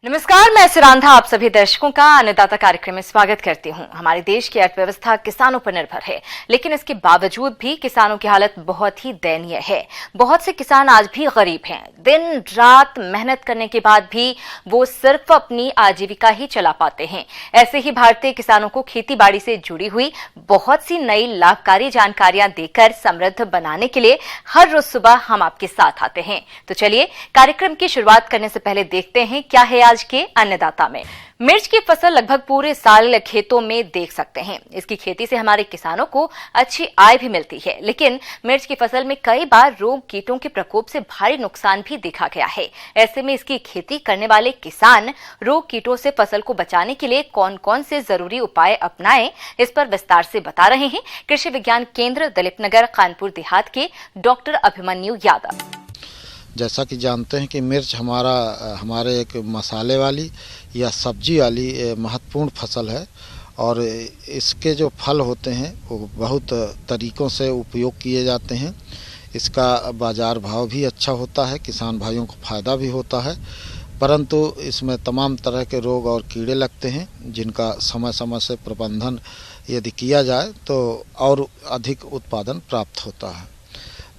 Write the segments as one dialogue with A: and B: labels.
A: नमस्कार, मैं सुरांधा आप सभी दर्शकों का अन्नदाता कार्यक्रम में स्वागत करती हूं। हमारे देश की अर्थव्यवस्था किसानों पर निर्भर है, लेकिन इसके बावजूद भी किसानों की हालत बहुत ही दयनीय है। बहुत से किसान आज भी गरीब हैं। दिन रात मेहनत करने के बाद भी वो सिर्फ अपनी आजीविका ही चला पाते हैं। ऐसे ही भारतीय किसानों को खेती बाड़ी से जुड़ी हुई बहुत सी नई लाभकारी जानकारियां देकर समृद्ध बनाने के लिए हर रोज सुबह हम आपके साथ आते हैं। तो चलिए कार्यक्रम की शुरुआत करने से पहले देखते हैं क्या है आज के अन्नदाता में। मिर्च की फसल लगभग पूरे साल खेतों में देख सकते हैं। इसकी खेती से हमारे किसानों को अच्छी आय भी मिलती है, लेकिन मिर्च की फसल में कई बार रोग कीटों के प्रकोप से भारी नुकसान भी देखा गया है। ऐसे में इसकी खेती करने वाले किसान रोग कीटों से फसल को बचाने के लिए कौन कौन से जरूरी उपाय अपनाएं, इस पर विस्तार से बता रहे हैं कृषि विज्ञान केंद्र दलीप नगर कानपुर देहात के डॉक्टर अभिमन्यु यादव।
B: जैसा कि जानते हैं कि मिर्च हमारे एक मसाले वाली या सब्जी वाली महत्वपूर्ण फसल है और इसके जो फल होते हैं वो बहुत तरीक़ों से उपयोग किए जाते हैं। इसका बाज़ार भाव भी अच्छा होता है, किसान भाइयों को फ़ायदा भी होता है, परंतु इसमें तमाम तरह के रोग और कीड़े लगते हैं जिनका समय समय से प्रबंधन यदि किया जाए तो और अधिक उत्पादन प्राप्त होता है।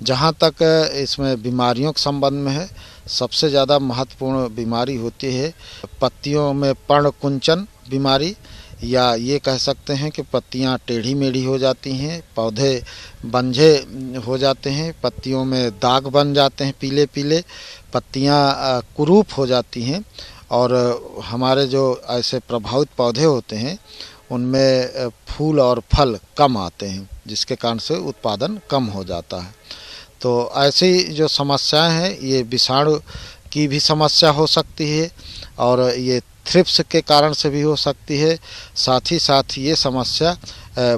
B: जहाँ तक इसमें बीमारियों के संबंध में है, सबसे ज़्यादा महत्वपूर्ण बीमारी होती है पत्तियों में पर्णकुंचन बीमारी, या ये कह सकते हैं कि पत्तियाँ टेढ़ी मेढ़ी हो जाती हैं, पौधे बंझे हो जाते हैं, पत्तियों में दाग बन जाते हैं, पीले पीले पत्तियाँ कुरूप हो जाती हैं और हमारे जो ऐसे प्रभावित पौधे होते हैं उनमें फूल और फल कम आते हैं, जिसके कारण से उत्पादन कम हो जाता है। तो ऐसी जो समस्याएं हैं ये विषाणु की भी समस्या हो सकती है और ये थ्रिप्स के कारण से भी हो सकती है। साथ ही साथ ये समस्या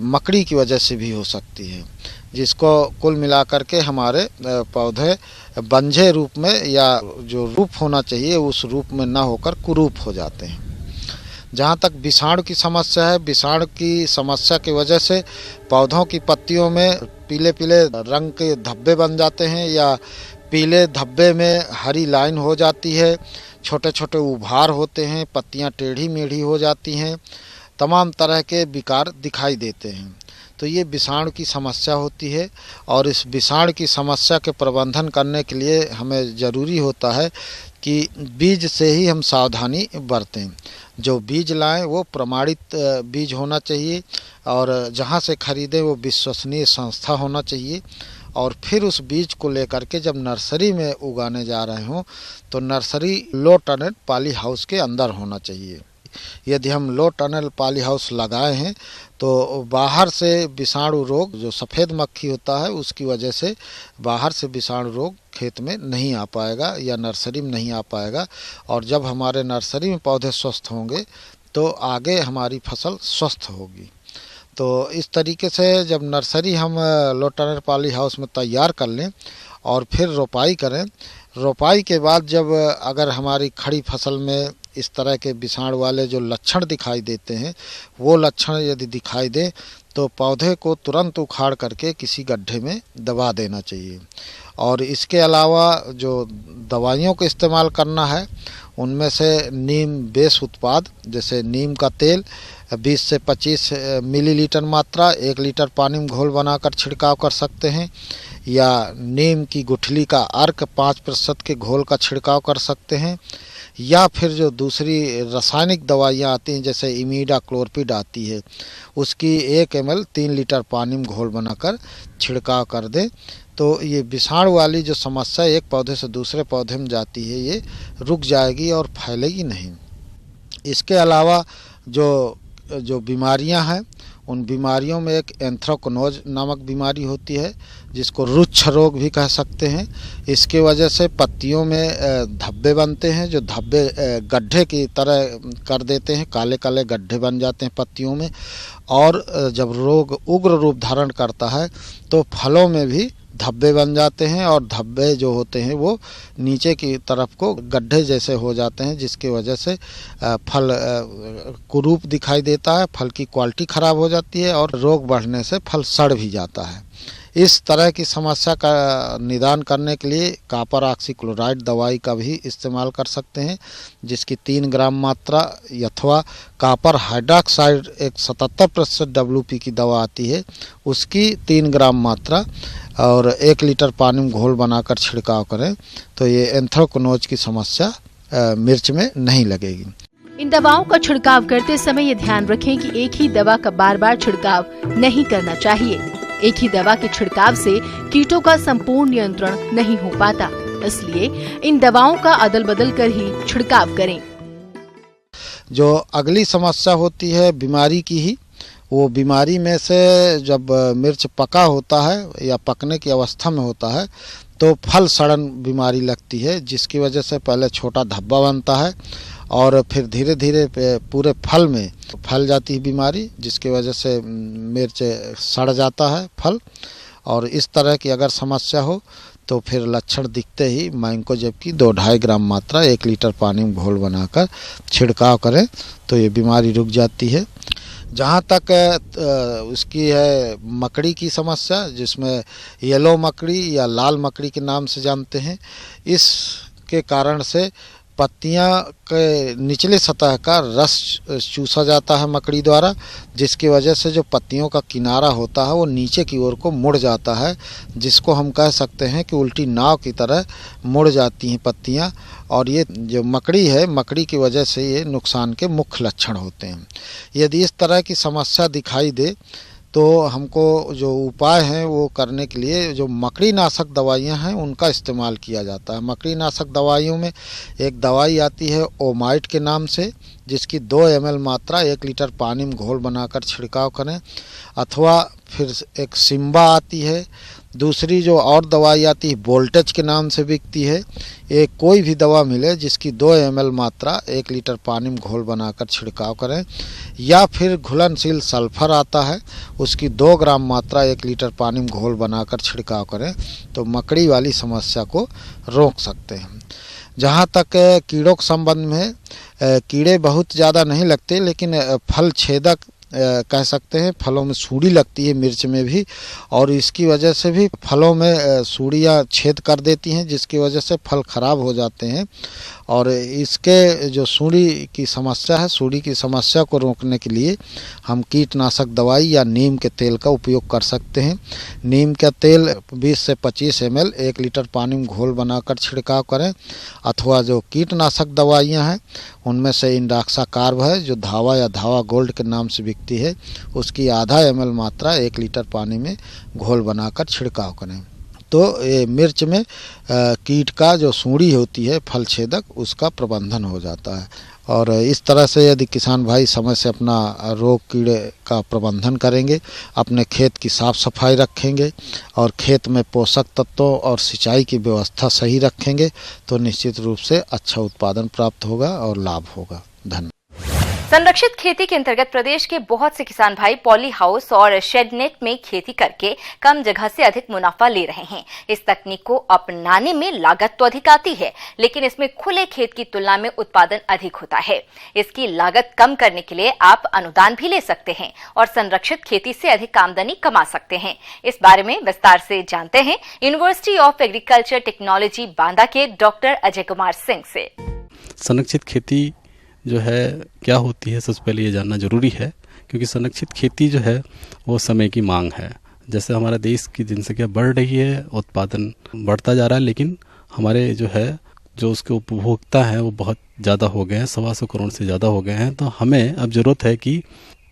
B: मकड़ी की वजह से भी हो सकती है, जिसको कुल मिलाकर के हमारे पौधे बंझे रूप में या जो रूप होना चाहिए उस रूप में ना होकर कुरूप हो जाते हैं। जहाँ तक विषाणु की समस्या है, विषाणु की समस्या की वजह से पौधों की पत्तियों में पीले पीले रंग के धब्बे बन जाते हैं या पीले धब्बे में हरी लाइन हो जाती है, छोटे छोटे उभार होते हैं, पत्तियाँ टेढ़ी मेढ़ी हो जाती हैं, तमाम तरह के विकार दिखाई देते हैं। तो ये विषाणु की समस्या होती है और इस विषाणु की समस्या के प्रबंधन करने के लिए हमें ज़रूरी होता है कि बीज से ही हम सावधानी बरतें। जो बीज लाएं वो प्रमाणित बीज होना चाहिए और जहां से खरीदें वो विश्वसनीय संस्था होना चाहिए। और फिर उस बीज को लेकर के जब नर्सरी में उगाने जा रहे हों तो nursery low tunnel poly house के अंदर होना चाहिए। यदि हम लो टनल पॉली हाउस लगाए हैं तो बाहर से विषाणु रोग, जो सफ़ेद मक्खी होता है उसकी वजह से बाहर से विषाणु रोग खेत में नहीं आ पाएगा या नर्सरी में नहीं आ पाएगा। और जब हमारे नर्सरी में पौधे स्वस्थ होंगे तो आगे हमारी फसल स्वस्थ होगी। तो इस तरीके से जब नर्सरी हम लो टनल पॉली हाउस में तैयार कर लें और फिर रोपाई करें, रोपाई के बाद जब अगर हमारी खड़ी फसल में इस तरह के विषाणु वाले जो लक्षण दिखाई देते हैं वो लक्षण यदि दिखाई दे तो पौधे को तुरंत उखाड़ करके किसी गड्ढे में दबा देना चाहिए। और इसके अलावा जो दवाइयों का इस्तेमाल करना है उनमें से नीम बेस उत्पाद जैसे नीम का तेल 20 से 25 मिलीलीटर मात्रा 1 लीटर पानी में घोल बनाकर छिड़काव कर सकते हैं, या नीम की गुठली का अर्क 5% के घोल का छिड़काव कर सकते हैं, या फिर जो दूसरी रासायनिक दवाइयाँ आती हैं जैसे इमीडाक्लोपिड आती है उसकी 1 ml 3 लीटर पानी में घोल बनाकर छिड़काव कर दें। तो ये विषाणु वाली जो समस्या एक पौधे से दूसरे पौधे में जाती है ये रुक जाएगी और फैलेगी नहीं। इसके अलावा जो बीमारियां हैं उन बीमारियों में एक एंथ्रेक्नोज नामक बीमारी होती है जिसको रुच्छ रोग भी कह सकते हैं। इसके वजह से पत्तियों में धब्बे बनते हैं, जो धब्बे गड्ढे की तरह कर देते हैं, काले काले गड्ढे बन जाते हैं पत्तियों में। और जब रोग उग्र रूप धारण करता है तो फलों में भी धब्बे बन जाते हैं और धब्बे जो होते हैं वो नीचे की तरफ को गड्ढे जैसे हो जाते हैं, जिसकी वजह से फल कुरूप दिखाई देता है, फल की क्वालिटी ख़राब हो जाती है और रोग बढ़ने से फल सड़ भी जाता है। इस तरह की समस्या का निदान करने के लिए कॉपर ऑक्सीक्लोराइड दवाई का भी इस्तेमाल कर सकते हैं, जिसकी 3 ग्राम मात्रा, अथवा कॉपर हाइड्रॉक्साइड एक 77% WP की दवा आती है, उसकी 3 ग्राम मात्रा और 1 लीटर पानी में घोल बनाकर छिड़काव करें तो ये एंथ्रेक्नोज की समस्या मिर्च में नहीं लगेगी।
C: इन दवाओं का छिड़काव करते समय ये ध्यान रखें कि एक ही दवा का बार बार छिड़काव नहीं करना चाहिए। एक ही दवा के छिड़काव से कीटों का संपूर्ण नियंत्रण नहीं हो पाता, इसलिए इन दवाओं का अदल बदल कर ही छिड़काव करें।
B: जो अगली समस्या होती है बीमारी की ही, वो बीमारी में से जब मिर्च पका होता है या पकने की अवस्था में होता है तो फल सड़न बीमारी लगती है, जिसकी वजह से पहले छोटा धब्बा बनता है और फिर धीरे धीरे पूरे फल में फैल जाती है बीमारी, जिसकी वजह से मिर्च सड़ जाता है फल। और इस तरह की अगर समस्या हो तो फिर लक्षण दिखते ही मैंकोजेब की 2-2.5 ग्राम मात्रा 1 लीटर पानी में घोल बनाकर छिड़काव करें तो ये बीमारी रुक जाती है। जहाँ तक उसकी है मकड़ी की समस्या, जिसमें येलो मकड़ी या लाल मकड़ी के नाम से जानते हैं, इसके कारण से पत्तियां के निचले सतह का रस चूसा जाता है मकड़ी द्वारा, जिसकी वजह से जो पत्तियों का किनारा होता है वो नीचे की ओर को मुड़ जाता है, जिसको हम कह सकते हैं कि उल्टी नाव की तरह मुड़ जाती हैं पत्तियां। और ये जो मकड़ी है, मकड़ी की वजह से ये नुकसान के मुख्य लक्षण होते हैं। यदि इस तरह की समस्या दिखाई दे तो हमको जो उपाय हैं वो करने के लिए जो मकड़ी नाशक दवाइयां हैं उनका इस्तेमाल किया जाता है। मकड़ी नाशक दवाइयों में एक दवाई आती है ओमाइट के नाम से, जिसकी 2 ml मात्रा 1 लीटर पानी में घोल बनाकर छिड़काव करें, अथवा फिर एक सिम्बा आती है। दूसरी जो और दवाई आती है वोल्टेज के नाम से बिकती है। एक कोई भी दवा मिले जिसकी 2 ml मात्रा 1 लीटर पानी में घोल बनाकर छिड़काव करें, या फिर घुलनशील सल्फर आता है, उसकी 2 ग्राम मात्रा 1 लीटर पानी में घोल बनाकर छिड़काव करें तो मकड़ी वाली समस्या को रोक सकते हैं। जहाँ तक कीड़ों के संबंध में, कीड़े बहुत ज़्यादा नहीं लगते, लेकिन फल छेदक कह सकते हैं, फलों में सूड़ी लगती है मिर्च में भी, और इसकी वजह से भी फलों में सूड़ियाँ छेद कर देती हैं, जिसकी वजह से फल खराब हो जाते हैं। और इसके जो सूड़ी की समस्या है, सूड़ी की समस्या को रोकने के लिए हम कीटनाशक दवाई या नीम के तेल का उपयोग कर सकते हैं। नीम का तेल 20 से 25 ml 1 लीटर पानी में घोल बनाकर छिड़काव करें, अथवा जो कीटनाशक दवाइयाँ हैं उनमें से इंडाक्सा कार्ब है, जो धावा या धावा गोल्ड के नाम से बिकती है, उसकी आधा ml मात्रा 1 लीटर पानी में घोल बनाकर छिड़काव करें तो ये मिर्च में कीट का जो सूड़ी होती है फल छेदक, उसका प्रबंधन हो जाता है। और इस तरह से यदि किसान भाई समय से अपना रोग कीड़े का प्रबंधन करेंगे, अपने खेत की साफ सफाई रखेंगे और खेत में पोषक तत्वों और सिंचाई की व्यवस्था सही रखेंगे तो निश्चित रूप से अच्छा उत्पादन प्राप्त होगा और लाभ होगा। धन्यवाद।
A: संरक्षित खेती के अंतर्गत प्रदेश के बहुत से किसान भाई पॉली हाउस और शेड नेट में खेती करके कम जगह से अधिक मुनाफा ले रहे हैं। इस तकनीक को अपनाने में लागत तो अधिक आती है, लेकिन इसमें खुले खेत की तुलना में उत्पादन अधिक होता है। इसकी लागत कम करने के लिए आप अनुदान भी ले सकते हैं और संरक्षित खेती से अधिक आमदनी कमा सकते हैं। इस बारे में विस्तार से जानते हैं university of agriculture technology Banda के डॉक्टर अजय कुमार सिंह से।
D: संरक्षित खेती जो है क्या होती है, सबसे पहले ये जानना जरूरी है, क्योंकि संरक्षित खेती जो है वो समय की मांग है। जैसे हमारा देश की जनसंख्या बढ़ रही है, उत्पादन बढ़ता जा रहा है, लेकिन हमारे जो उसके उपभोक्ता हैं वो बहुत ज़्यादा हो गए हैं, 125 करोड़ से ज़्यादा हो गए हैं। तो हमें अब ज़रूरत है कि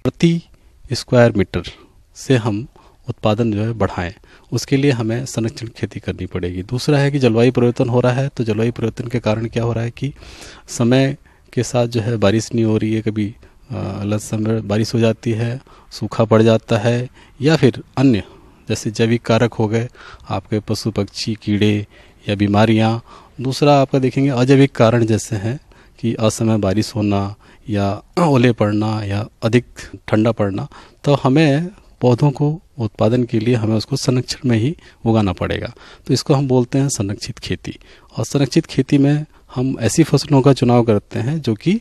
D: प्रति स्क्वायर मीटर से हम उत्पादन जो है बढ़ाएं। उसके लिए हमें संरक्षण खेती करनी पड़ेगी। दूसरा है कि जलवायु परिवर्तन हो रहा है, तो जलवायु परिवर्तन के कारण क्या हो रहा है कि समय के साथ जो है बारिश नहीं हो रही है, कभी अलग समय बारिश हो जाती है, सूखा पड़ जाता है, या फिर अन्य जैसे जैविक कारक हो गए आपके पशु पक्षी कीड़े या बीमारियां। दूसरा आपका देखेंगे अजैविक कारण जैसे हैं कि असमय बारिश होना या ओले पड़ना या अधिक ठंडा पड़ना। तो हमें पौधों को उत्पादन के लिए हमें उसको संरक्षण में ही उगाना पड़ेगा। तो इसको हम बोलते हैं संरक्षित खेती। और संरक्षित खेती में हम ऐसी फसलों का चुनाव करते हैं जो कि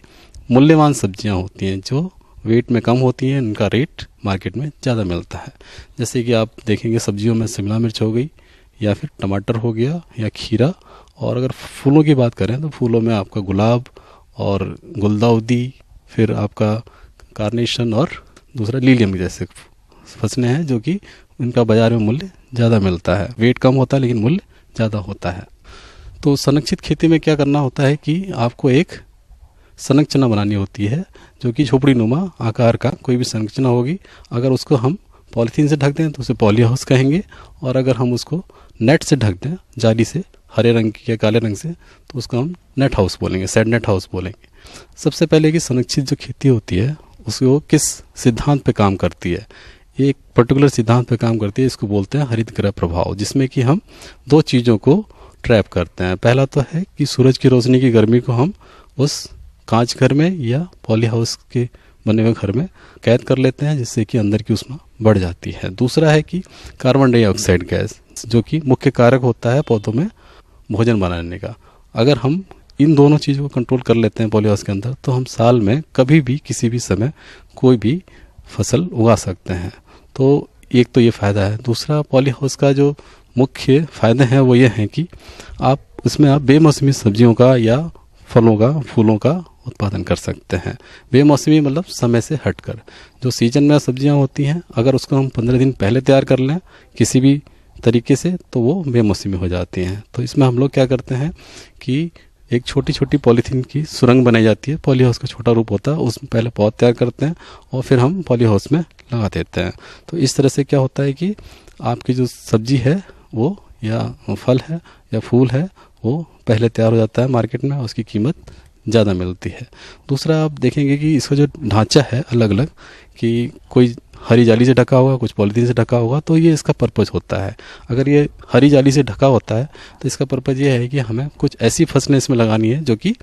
D: मूल्यवान सब्जियां होती हैं, जो वेट में कम होती हैं, इनका रेट मार्केट में ज़्यादा मिलता है। जैसे कि आप देखेंगे सब्जियों में शिमला मिर्च हो गई, या फिर टमाटर हो गया, या खीरा। और अगर फूलों की बात करें तो फूलों में आपका गुलाब और गुलदाउदी, फिर आपका कार्नेशन और दूसरा लीलियम जैसे फसलें हैं जो कि इनका बाज़ार में मूल्य ज़्यादा मिलता है। वेट कम होता है लेकिन मूल्य ज़्यादा होता है। तो संरक्षित खेती में क्या करना होता है कि आपको एक संरचना बनानी होती है जो कि झोपड़ी नुमा आकार का कोई भी संरचना होगी। अगर उसको हम पॉलीथीन से ढक दें तो उसे पॉली हाउस कहेंगे, और अगर हम उसको नेट से ढक दें, जाली से, हरे रंग की या काले रंग से, तो उसको हम नेट हाउस बोलेंगे, शेड नेट हाउस बोलेंगे। सबसे पहले कि संरक्षित जो खेती होती है उसको किस सिद्धांत पे काम करती है, एक पर्टिकुलर सिद्धांत पे काम करती है, इसको बोलते हैं हरित गृह प्रभाव, जिसमें कि हम दो चीज़ों को ट्रैप करते हैं। पहला तो है कि सूरज की रोशनी की गर्मी को हम उस कांच घर में या पॉली हाउस के बने हुए घर में कैद कर लेते हैं, जिससे कि अंदर की ऊष्मा बढ़ जाती है। दूसरा है कि कार्बन डाइऑक्साइड गैस, जो कि मुख्य कारक होता है पौधों में भोजन बनाने का। अगर हम इन दोनों चीज़ों को कंट्रोल कर लेते हैं पॉली हाउस के अंदर, तो हम साल में कभी भी किसी भी समय कोई भी फसल उगा सकते हैं। तो एक तो ये फ़ायदा है। दूसरा, पॉली हाउस का जो मुख्य फ़ायदे हैं वो ये हैं कि आप उसमें आप बेमौसमी सब्जियों का या फलों का, फूलों का उत्पादन कर सकते हैं। बेमौसमी मतलब समय से हटकर। जो सीजन में सब्जियां होती हैं, अगर उसको हम 15 दिन पहले तैयार कर लें किसी भी तरीके से, तो वो बेमौसमी हो जाती हैं। तो इसमें हम लोग क्या करते हैं कि एक छोटी छोटी पॉलीथीन की सुरंग बनाई जाती है, पॉली हाउस का छोटा रूप होता है, उसमें पहले पौध तैयार करते हैं और फिर हम पॉली हाउस में लगा देते हैं। तो इस तरह से क्या होता है कि आपकी जो सब्जी है वो, या फल है या फूल है, वो पहले तैयार हो जाता है मार्केट में, उसकी कीमत ज़्यादा मिलती है। दूसरा, आप देखेंगे कि इसका जो ढांचा है अलग अलग, कि कोई हरी जाली से ढका होगा, कुछ पॉलीथीन से ढका होगा, तो ये इसका पर्पज़ होता है। अगर ये हरी जाली से ढका होता है तो इसका पर्पज़ ये है कि हमें कुछ ऐसी फसलें इसमें लगानी है जो कि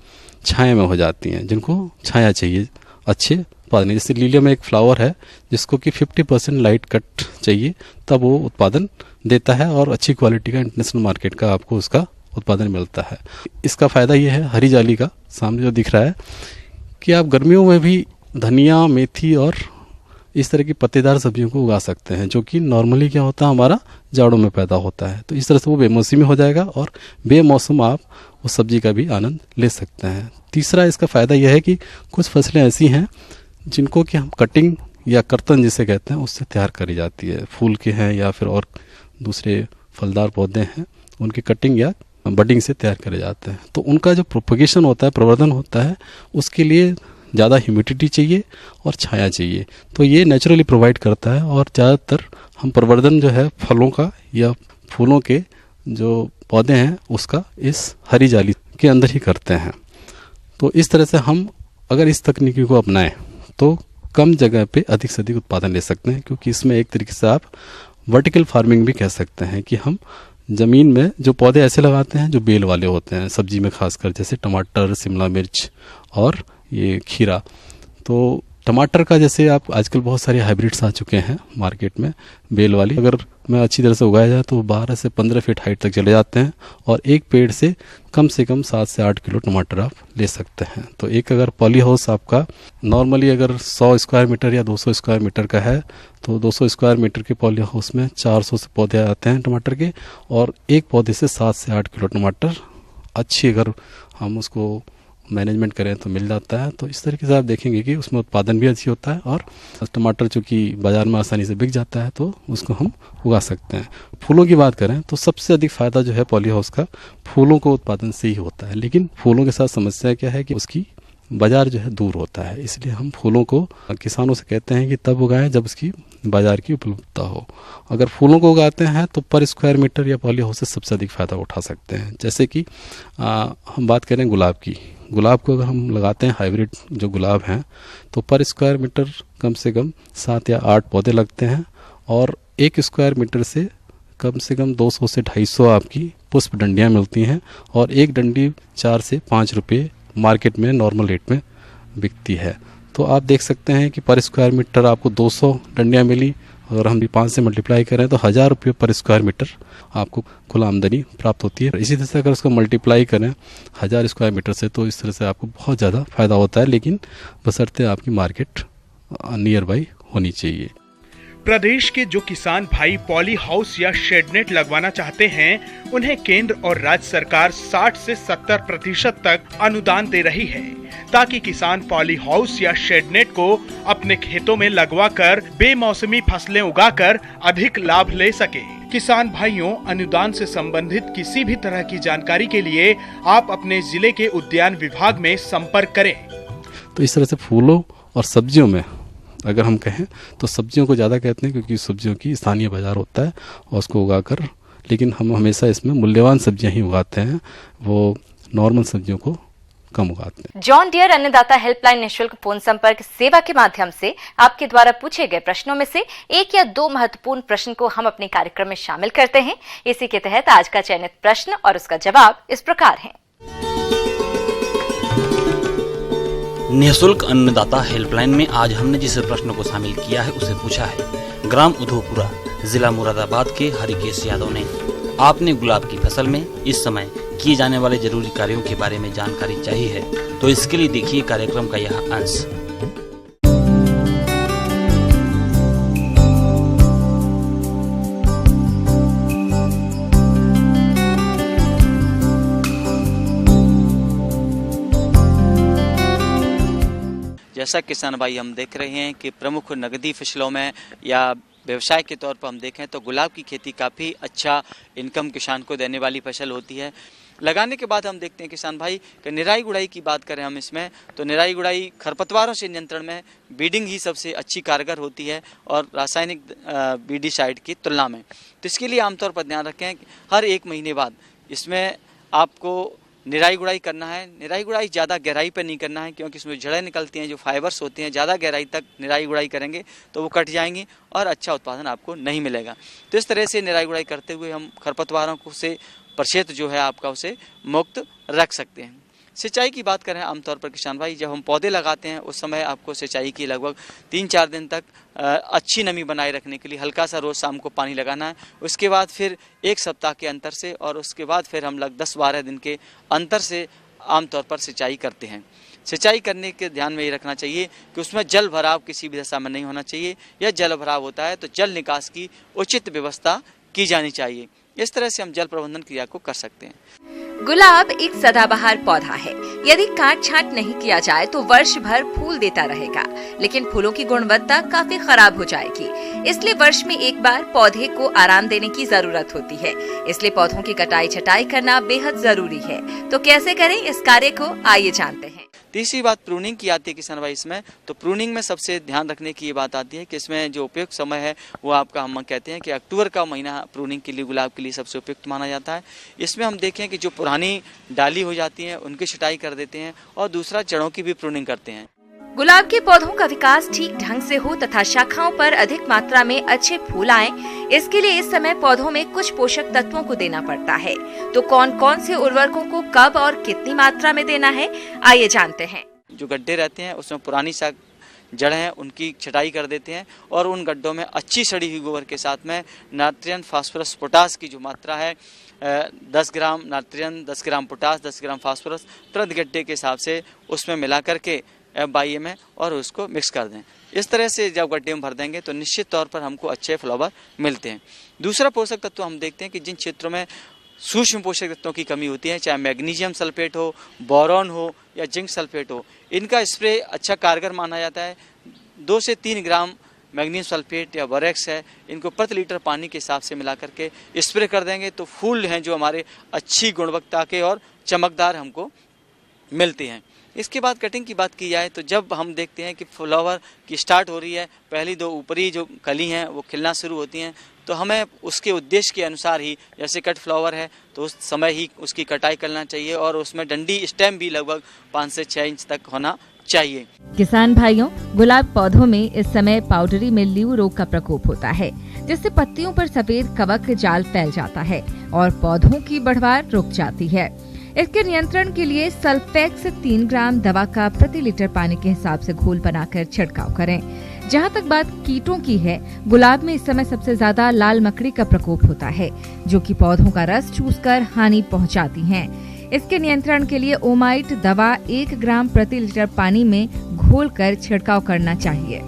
D: छाया में हो जाती हैं, जिनको छाया चाहिए अच्छे उत्पादन। जैसे लीलियम में एक फ्लावर है जिसको कि 50% लाइट कट चाहिए, तब वो उत्पादन देता है और अच्छी क्वालिटी का इंटरनेशनल मार्केट का आपको उसका उत्पादन मिलता है। इसका फ़ायदा ये है, हरी जाली का सामने जो दिख रहा है, कि आप गर्मियों में भी धनिया, मेथी और इस तरह की पत्तेदार सब्जियों को उगा सकते हैं, जो कि नॉर्मली क्या होता है हमारा जाड़ों में पैदा होता है। तो इस तरह से वो बेमौसमी हो जाएगा और बेमौसम आप उस सब्जी का भी आनंद ले सकते हैं। तीसरा, इसका फ़ायदा यह है कि कुछ फसलें ऐसी हैं जिनको कि हम कटिंग या कर्तन जिसे कहते हैं उससे तैयार करी जाती है। फूल के हैं या फिर और दूसरे फलदार पौधे हैं, उनकी कटिंग या बडिंग से तैयार करे जाते हैं। तो उनका जो प्रोपगेशन होता है, प्रवर्धन होता है, उसके लिए ज़्यादा ह्यूमिडिटी चाहिए और छाया चाहिए। तो ये नेचुरली प्रोवाइड करता है, और ज़्यादातर हम प्रवर्धन जो है फलों का या फूलों के जो पौधे हैं उसका इस हरी जाली के अंदर ही करते हैं। तो इस तरह से हम अगर इस तकनीकी को अपनाएं तो कम जगह पे अधिक से अधिक उत्पादन ले सकते हैं, क्योंकि इसमें एक तरीके से आप वर्टिकल फार्मिंग भी कह सकते हैं, कि हम ज़मीन में जो पौधे ऐसे लगाते हैं जो बेल वाले होते हैं, सब्जी में खासकर, जैसे टमाटर, शिमला मिर्च और ये खीरा। तो टमाटर का जैसे आप आजकल बहुत सारे हाइब्रिड्स आ चुके हैं मार्केट में बेल वाली, अगर में अच्छी तरह से उगाया जाए तो 12 से 15 फीट हाइट तक चले जाते हैं, और एक पेड़ से कम 7 से 8 किलो टमाटर आप ले सकते हैं। तो एक अगर पॉली हाउस आपका नॉर्मली अगर 100 स्क्वायर मीटर या 200 स्क्वायर मीटर का है, तो 200 स्क्वायर मीटर के पॉली हाउस में 400 से पौधे आते हैं टमाटर के, और एक पौधे से 7 से 8 किलो टमाटर अच्छी अगर हम उसको मैनेजमेंट करें तो मिल जाता है। तो इस तरीके से आप देखेंगे कि उसमें उत्पादन भी अच्छी होता है, और टमाटर चूँकि बाज़ार में आसानी से बिक जाता है तो उसको हम उगा सकते हैं। फूलों की बात करें तो सबसे अधिक फ़ायदा जो है पॉली हाउस का फूलों को उत्पादन से ही होता है, लेकिन फूलों के साथ समस्या क्या है कि उसकी बाज़ार जो है दूर होता है। इसलिए हम फूलों को किसानों से कहते हैं कि तब उगाएं जब उसकी बाज़ार की उपलब्धता हो। अगर फूलों को उगाते हैं तो पर स्क्वायर मीटर या पॉली हाउस से सबसे अधिक फ़ायदा उठा सकते हैं। जैसे कि हम बात करें गुलाब की, गुलाब को अगर हम लगाते हैं हाइब्रिड जो गुलाब हैं, तो पर स्क्वायर मीटर कम से कम 7 या 8 पौधे लगते हैं, और 1 स्क्वायर मीटर से कम 200 से 250 आपकी पुष्प डंडियाँ मिलती हैं, और एक डंडी 4 से 5 रुपये मार्केट में नॉर्मल रेट में बिकती है। तो आप देख सकते हैं कि पर स्क्वायर मीटर आपको 200 डंडियाँ मिली, अगर हम 5 से मल्टीप्लाई करें तो 1000 रुपये पर स्क्वायर मीटर आपको कुल आमदनी प्राप्त होती है। इसी तरह से अगर उसको मल्टीप्लाई करें 1000 स्क्वायर मीटर से, तो इस तरह से आपको बहुत ज़्यादा फ़ायदा होता है, लेकिन बशर्ते आपकी मार्केट नियर बाई होनी चाहिए।
E: प्रदेश के जो किसान भाई पॉली हाउस या शेडनेट लगवाना चाहते हैं, उन्हें केंद्र और राज्य सरकार 60 से 70% तक अनुदान दे रही है, ताकि किसान पॉली हाउस या शेडनेट को अपने खेतों में लगवाकर बेमौसमी फसलें उगाकर अधिक लाभ ले सके। किसान भाइयों, अनुदान से संबंधित किसी भी तरह की जानकारी के लिए आप अपने जिले के उद्यान विभाग में संपर्क करें।
D: तो इस तरह से फूलों और सब्जियों में अगर हम कहें तो सब्जियों को ज़्यादा कहते हैं, क्योंकि सब्जियों की स्थानीय बाजार होता है और उसको उगाकर, लेकिन हम हमेशा इसमें मूल्यवान सब्जियां ही उगाते हैं, वो नॉर्मल सब्जियों को कम उगाते हैं।
A: जॉन डियर अन्नदाता हेल्पलाइन निःशुल्क फोन संपर्क सेवा के माध्यम से आपके द्वारा पूछे गए प्रश्नों में से 1 या 2 महत्वपूर्ण प्रश्न को हम अपने कार्यक्रम में शामिल करते हैं। इसी के तहत आज का चयनित प्रश्न और उसका जवाब इस प्रकार है।
F: निःशुल्क अन्नदाता हेल्पलाइन में आज हमने जिस प्रश्न को शामिल किया है उसे पूछा है ग्राम उधोपुरा, जिला मुरादाबाद के हरिकेश यादव ने। आपने गुलाब की फसल में इस समय किए जाने वाले जरूरी कार्यों के बारे में जानकारी चाहिए है, तो इसके लिए देखिए कार्यक्रम का यह अंश।
G: जैसा किसान भाई हम देख रहे हैं कि प्रमुख नगदी फसलों में या व्यवसाय के तौर पर हम देखें तो गुलाब की खेती काफ़ी अच्छा इनकम किसान को देने वाली फसल होती है। लगाने के बाद हम देखते हैं किसान भाई कि निराई गुड़ाई की बात करें हम इसमें, तो निराई गुड़ाई खरपतवारों से नियंत्रण में बीडिंग ही सबसे अच्छी कारगर होती है और रासायनिक बीडीसाइड की तुलना में। तो इसके लिए आमतौर पर ध्यान रखें कि हर 1 महीने बाद इसमें आपको निराई गुड़ाई करना है। निराई गुड़ाई ज़्यादा गहराई पर नहीं करना है, क्योंकि इसमें जड़ें निकलती हैं, जो फाइबर्स होते हैं, ज़्यादा गहराई तक निराई गुड़ाई करेंगे तो वो कट जाएंगी और अच्छा उत्पादन आपको नहीं मिलेगा। तो इस तरह से निराई गुड़ाई करते हुए हम खरपतवारों को से प्रतिशत जो है आपका उसे मुक्त रख सकते हैं। सिंचाई की बात करें आमतौर पर किसान भाई, जब हम पौधे लगाते हैं उस समय आपको सिंचाई की लगभग 3-4 दिन तक अच्छी नमी बनाए रखने के लिए हल्का सा रोज़ शाम को पानी लगाना है। उसके बाद फिर 1 सप्ताह के अंतर से और उसके बाद फिर हम लग 10-12 दिन के अंतर से आमतौर पर सिंचाई करते हैं। सिंचाई करने के ध्यान में ये रखना चाहिए कि उसमें जल भराव किसी भी दशा में नहीं होना चाहिए, या जल भराव होता है तो जल निकास की उचित व्यवस्था की जानी चाहिए। इस तरह से हम जल प्रबंधन क्रिया को कर सकते हैं।
A: गुलाब एक सदाबहार पौधा है। यदि काट छांट नहीं किया जाए तो वर्ष भर फूल देता रहेगा, लेकिन फूलों की गुणवत्ता काफी खराब हो जाएगी। इसलिए वर्ष में एक बार पौधे को आराम देने की जरूरत होती है। इसलिए पौधों की कटाई छटाई करना बेहद जरूरी है। तो कैसे करें इस कार्य को, आइए जानते हैं।
G: तीसरी बात प्रूनिंग की आती है किसान भाई इसमें। तो प्रूनिंग में सबसे ध्यान रखने की ये बात आती है कि इसमें जो उपयुक्त समय है वो आपका हम कहते हैं कि अक्टूबर का महीना प्रूनिंग के लिए गुलाब के लिए सबसे उपयुक्त माना जाता है। इसमें हम देखें कि जो पुरानी डाली हो जाती है उनकी छटाई कर देते हैं और दूसरा जड़ों की भी प्रूनिंग करते हैं।
A: गुलाब के पौधों का विकास ठीक ढंग से हो तथा शाखाओं पर अधिक मात्रा में अच्छे फूल आए, इसके लिए इस समय पौधों में कुछ पोषक तत्वों को देना पड़ता है। तो कौन कौन से उर्वरकों को कब और कितनी मात्रा में देना है, आइए जानते हैं।
G: जो गड्ढे रहते हैं उसमें पुरानी शाख जड़ें हैं उनकी छटाई कर देते हैं और उन गड्ढों में अच्छी सड़ी हुई गोबर के साथ में नाइट्रोजन, फास्फोरस, पोटास की जो मात्रा है 10 gram nitrogen, 10 gram potash, 10 gram phosphorus प्रति गड्ढे के हिसाब से उसमें मिला करके बाई में और उसको मिक्स कर दें। इस तरह से जब गड्ढे में भर देंगे तो निश्चित तौर पर हमको अच्छे फ्लावर मिलते हैं। दूसरा पोषक तत्व हम देखते हैं कि जिन क्षेत्रों में सूक्ष्म पोषक तत्वों की कमी होती है, चाहे मैग्नीशियम सल्फेट हो, बोरॉन हो या जिंक सल्फेट हो, इनका स्प्रे अच्छा कारगर माना जाता है। 2 से 3 ग्राम मैग्नीशियम सल्फेट या बोरेक्स है, इनको प्रति लीटर पानी के हिसाब से मिला करके स्प्रे कर देंगे तो फूल हैं जो हमारे अच्छी गुणवत्ता के और चमकदार हमको मिलते हैं। इसके बाद कटिंग की बात की जाए तो जब हम देखते हैं कि फ्लावर की स्टार्ट हो रही है, पहली 2 ऊपरी जो कली हैं वो खिलना शुरू होती हैं, तो हमें उसके उद्देश्य के अनुसार ही, जैसे कट फ्लावर है तो उस समय ही उसकी कटाई करना चाहिए और उसमें डंडी स्टेम भी लगभग 5 से 6 इंच तक होना चाहिए।
H: किसान भाइयों, गुलाब पौधों में इस समय पाउडरी मिल्ड्यू रोग का प्रकोप होता है, जिससे पत्तियों पर सफेद कवक जाल फैल जाता है और पौधों की बढ़वार रुक जाती है। इसके नियंत्रण के लिए सल्फेक्स 3 ग्राम दवा का प्रति लीटर पानी के हिसाब से घोल बनाकर छिड़काव करें। जहां तक बात कीटों की है, गुलाब में इस समय सबसे ज्यादा लाल मकड़ी का प्रकोप होता है, जो कि पौधों का रस चूसकर हानि पहुंचाती हैं। इसके नियंत्रण के लिए ओमाइट दवा 1 ग्राम प्रति लीटर पानी में घोलकर छिड़काव करना चाहिए।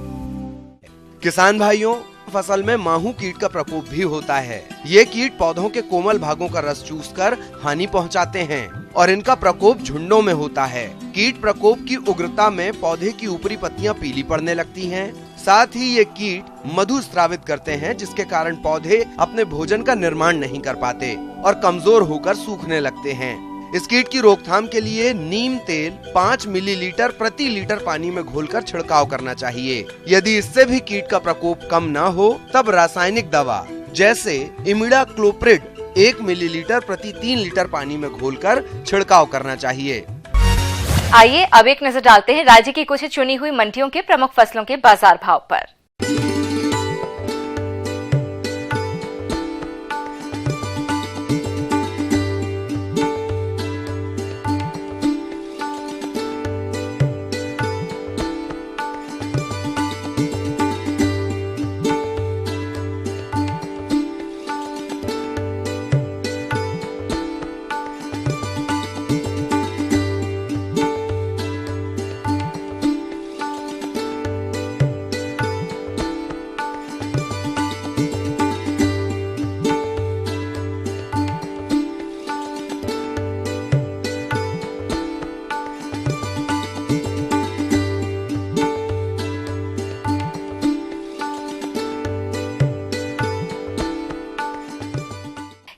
I: किसान भाइयों, फसल में माहू कीट का प्रकोप भी होता है। ये कीट पौधों के कोमल भागों का रस चूसकर हानि पहुंचाते हैं और इनका प्रकोप झुंडों में होता है। कीट प्रकोप की उग्रता में पौधे की ऊपरी पत्तियां पीली पड़ने लगती हैं। साथ ही ये कीट मधु स्रावित करते हैं, जिसके कारण पौधे अपने भोजन का निर्माण नहीं कर पाते और कमजोर होकर सूखने लगते हैं। इस कीट की रोकथाम के लिए नीम तेल 5 मिलीलीटर प्रति लीटर पानी में घोलकर छिड़काव करना चाहिए। यदि इससे भी कीट का प्रकोप कम न हो, तब रासायनिक दवा जैसे इमिडाक्लोप्रिड 1 मिलीलीटर प्रति 3 लीटर पानी में घोलकर छिड़काव करना चाहिए।
A: आइए अब एक नजर डालते हैं राज्य की कुछ चुनी हुई मंडियों के प्रमुख फसलों के बाजार भाव पर।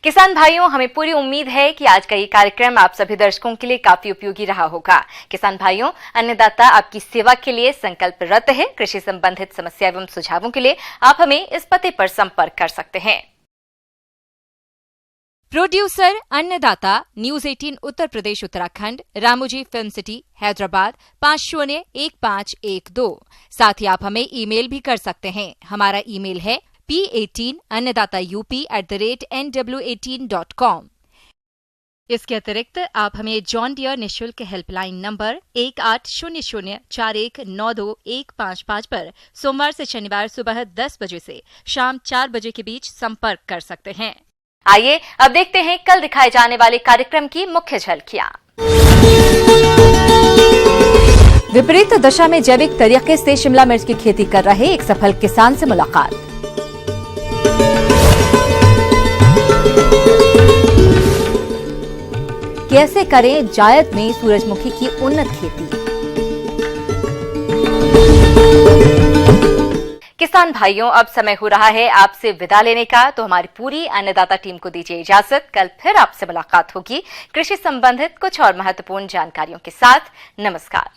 A: किसान भाइयों, हमें पूरी उम्मीद है कि आज का ये कार्यक्रम आप सभी दर्शकों के लिए काफी उपयोगी रहा होगा। किसान भाइयों, अन्नदाता आपकी सेवा के लिए संकल्परत है। कृषि संबंधित समस्या एवं सुझावों के लिए आप हमें इस पते पर संपर्क कर सकते हैं। प्रोड्यूसर अन्नदाता, news 18 Uttar Pradesh Uttarakhand, Ramoji film city, Hyderabad 501512। साथ ही आप हमें ईमेल भी कर सकते हैं। हमारा ईमेल है p18annadata@nw18.com। इसके अतिरिक्त आप हमें जॉन डियर निःशुल्क हेल्पलाइन नंबर 180041921555 पर सोमवार से शनिवार सुबह 10 बजे से शाम 4 बजे के बीच संपर्क कर सकते हैं। आइए अब देखते हैं कल दिखाए जाने वाले कार्यक्रम की मुख्य झलकियां। विपरीत दशा में जैविक तरीके से शिमला मिर्च की खेती कर रहे एक सफल किसान से मुलाकात। कैसे करें जायद में सूरजमुखी की उन्नत खेती। किसान भाइयों, अब समय हो रहा है आपसे विदा लेने का, तो हमारी पूरी अन्नदाता टीम को दीजिए इजाजत। कल फिर आपसे मुलाकात होगी कृषि संबंधित कुछ और महत्वपूर्ण जानकारियों के साथ। नमस्कार।